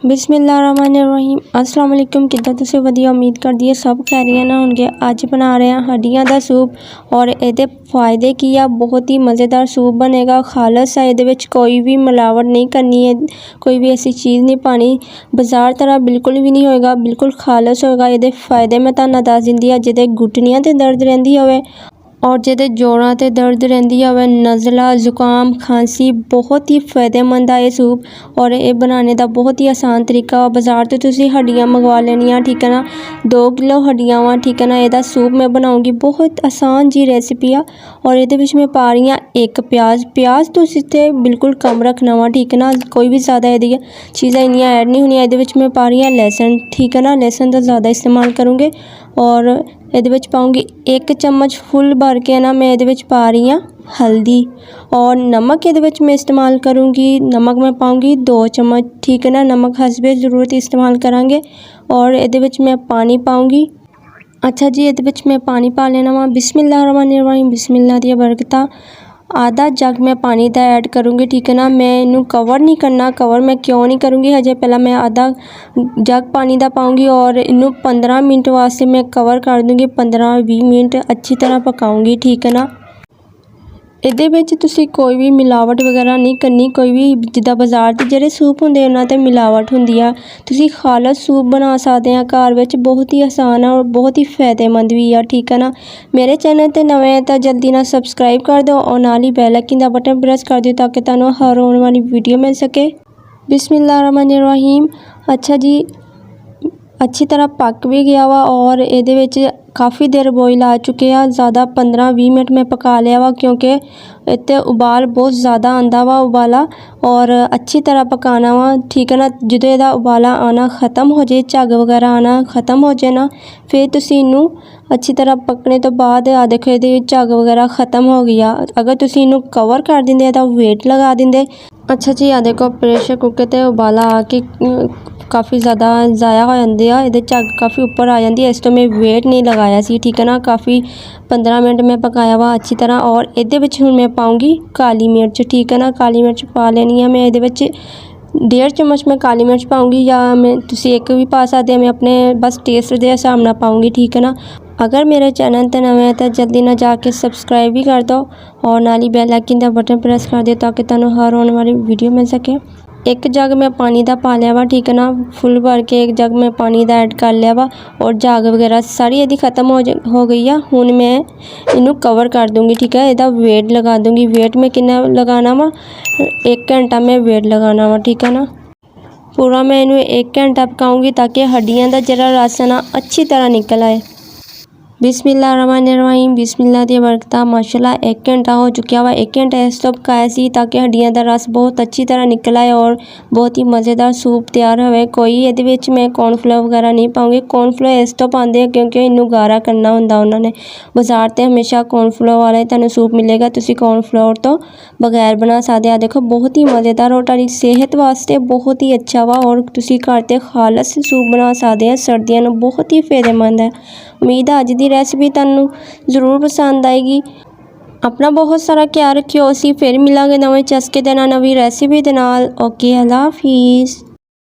ਬਿਸਮਿਲ੍ਲਾਹਿਰਰਹਿਮਾਨਿਰਰਹੀਮ अस्सलाम वालेकुम। किद्दां तुसीं वधिया उम्मीद करदी है सब खैरियत ना होणगे। अज बना रहे हैं हड्डियां दा सूप और इहदे फायदे की आ। बहुत ही मज़ेदार सूप बनेगा, खालस है। इहदे विच कोई भी मिलावट नहीं करनी है, कोई भी ऐसी चीज़ नहीं पानी, बाज़ार तरह बिल्कुल भी नहीं होएगा, बिल्कुल खालस होएगा। इहदे फायदे मैं तुहानूं दस दिंदी आ। जिहदे घुटनियां ते दर्द रहिंदी होवे और जिहदे जोड़ां ते दर्द रहिंदी होवे, नज़ला जुकाम खांसी, बहुत ही फ़ायदेमंद है ये सूप। और ये बनाने का बहुत ही आसान तरीका। बाज़ार तो तुसीं हड्डियां मंगवा लेनियां, ठीक है ना। 2 किलो हड्डियां वा, ठीक है ना। इहदा सूप मैं बनाऊँगी, बहुत आसान जी रेसिपी आ। और इहदे विच मैं पा रही हां 1 प्याज तुसीं इत्थे बिल्कुल कम रखना वा, ठीक है ना। कोई भी ज़्यादा इहदी चीज़ां इन्नियां ऐड नहीं होनियां। इहदे विच मैं पा रही हां लहसुन, ठीक है ना। लहसुन दा ज़्यादा इस्तेमाल करूँगे। और इहदे विच पाऊँगी 1 चम्मच फुल भर के ना मैं इहदे विच पा रही हां हल्दी। और नमक इहदे विच मैं इस्तेमाल करूँगी, नमक मैं पाऊँगी 2 चम्मच, ठीक है ना। नमक हस्बे ज़रूरत इस्तेमाल करांगे। और इहदे विच मैं पानी पाऊँगी। अच्छा जी, इहदे विच मैं पानी पा लेना वा। बिस्मिल्लाहिर्रहमानिर्रहीम, बिस्मिल्लाह दी बरकतां। आधा जग मैं पानी दा ऐड करूँगी, ठीक है ना। मैं इनू कवर नहीं करना। कवर मैं क्यों नहीं करूँगी, हजे पहला मैं आधा जग पानी दा पाऊँगी और इनू 15 मिनट वास्ते मैं कवर कर दूँगी। 15-20 मिनट अच्छी तरह पकाऊँगी, ठीक है ना। इहदे विच तुसीं कोई भी मिलावट वगैरह नहीं करनी। कोई भी जिद्दां बाज़ार दे जेह्ड़े सूप हुंदे उन्हां ते मिलावट हुंदी आ। तुसीं खालस सूप बना सकदे आ घर विच, बहुत ही आसान है और बहुत ही फ़ायदेमंद भी आ, ठीक है ना। मेरे चैनल ते नवें हैं तां जल्दी नाल सबसक्राइब कर दो और नाल ही बैल आइकन दा बटन प्रेस कर दिओ ताकि तुहानूं हर आने वाली वीडियो मिल सके। बिस्मिल्लाहिर्रहमानिर्रहीम। अच्छा जी, अच्छी तरह पक भी गया वा और इहदे विच काफ़ी देर बॉयल आ चुके हैं। ज़्यादा 15-20 मिनट में पका लिया वा, क्योंकि इत्ते उबाल बहुत ज़्यादा आंदा वा उबाला। और अच्छी तरह पकाना वा, ठीक है ना। जदों इहदा उबाला आना ख़त्म हो जाए, झग वगैरह आना ख़त्म हो जाए ना, फिर तुसीं इनू अच्छी तरह पकने तो बाद आ देखो इहदी झग वगैरह ख़त्म हो गई आ। अगर तुसीं इनू कवर कर दिंदे तां वेट लगा दिंदे। अच्छा जी, आ देखो प्रेशर कुकर ते उबाला आके काफ़ी ज़्यादा ज़ाया हो जाते हैं, ये झग काफ़ी ऊपर आ जाती है। इस तो मैं वेट नहीं लगाया सी, ठीक है ना। काफ़ी 15 मिनट में पकाया वा अच्छी तरह। और इहदे विच हुण मैं पाऊँगी काली मिर्च, ठीक है ना। काली मिर्च पा लेनी है मैं इहदे विच। 1.5 चम्मच मैं काली मिर्च पाऊँगी, या मैं तुसीं 1 भी पा सकदे हो। मैं अपने बस टेस्ट दे हिसाब नाल पाऊँगी, ठीक है ना। अगर मेरे चैनल ते नवें हैं तो जल्दी ना जाके सबसक्राइब भी कर दो और नाल ही बैल आइकन दा बटन प्रेस कर दिओ ताकि तुहानूं हर आने वाली वीडियो मिल सके। 1 जग मैं पानी दा पा लिया वा, ठीक है ना। फुल भर के 1 जग मैं पानी दा ऐड कर लिया वा और झाग वगैरह सारी इहदी ख़त्म हो गई है। हुण मैं इनू कवर कर दूँगी, ठीक है। इहदा वेट लगा दूँगी। वेट में कितना लगाना वा, 1 घंटा मैं वेट लगाना वा, ठीक है ना। पूरा मैं इनू 1 घंटा पकाऊँगी ताकि हड्डियां दा जेहड़ा रस है ना अच्छी तरह निकल आए। बिस्मिल्लाहिर्रहमानिर्रहीम, बिस्मिल्लाह दी बरकतां। माशाल्लाह 1 घंटा हो चुका वा। 1 घंटा इस तो पकाया सी ताकि हड्डियां दा रस बहुत अच्छी तरह निकल आए और बहुत ही मज़ेदार सूप तैयार होवे। कोई इहदे विच मैं कॉर्नफ्लोर वगैरह नहीं पाऊँगी। कॉर्नफ्लोर इस तो पाते हैं क्योंकि इनू गारा करना हुंदा उन्हां ने। बाज़ार ते हमेशा कॉर्नफ्लोर वाला ही तुहानूं सूप मिलेगा, तुसीं कॉर्नफ्लोर तो बगैर बना सकदे आ। देखो बहुत ही मज़ेदार और तुहाडी सेहत वास्ते बहुत ही अच्छा वा। और तुसीं घर ते खालस सूप बना सकदे आ, सर्दियां नूं बहुत ही फ़ायदेमंद है। उम्मीद है अज दी रेसिपी तुहानूं ज़रूर पसंद आएगी। अपना बहुत सारा ख्याल रखियो। असीं फिर मिलांगे नवें चस्के दे नाल नवीं रेसिपी दे नाल। ओके, अल्लाह हाफिज़।